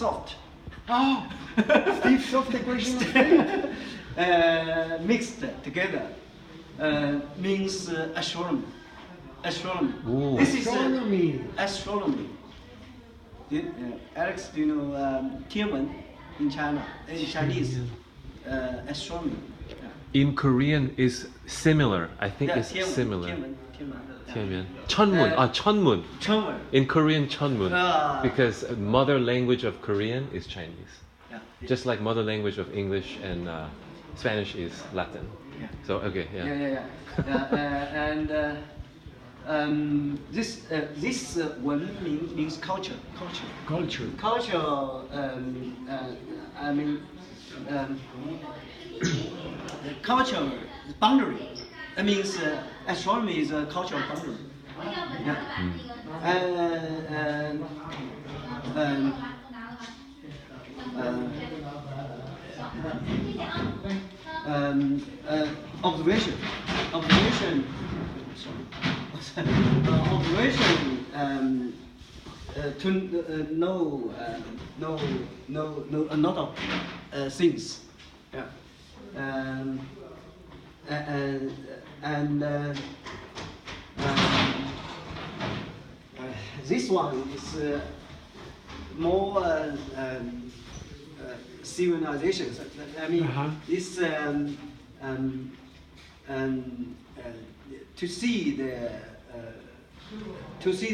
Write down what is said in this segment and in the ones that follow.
soft. Oh, Steve Soft equation of state. Mixed together means astronomy. Astronomy. Ooh. This is Astronomy. astronomy. Alex, do you know Tianwen in China? In Chinese, astronomy. In Korean is similar. I think Yeah, it's Tianwen, similar. Tianwen. Tianmen. Chunmun. Chunmun. Chunwen. In Korean, Chunmun. Ah. Because mother language of Korean is Chinese. Yeah. Just like mother language of English and Spanish is Latin. Yeah. So okay, yeah. And this one means culture. Culture. Culture. I mean, culture boundary. That means astronomy is a cultural boundary. Yeah. Observation. To know a lot of things. Yeah. This one is more civilizations. I mean, this to see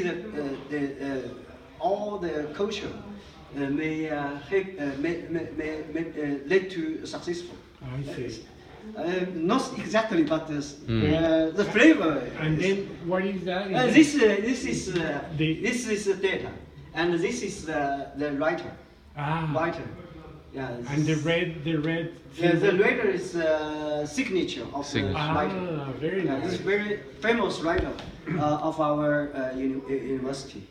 the all the culture may lead to successful. I see. Not exactly, but the flavor. And then what is that? This is the data, and this is the writer. Writer. Yeah. And the red. Yeah, the writer is signature of the writer. Very Yeah, nice. this is very famous writer of our university.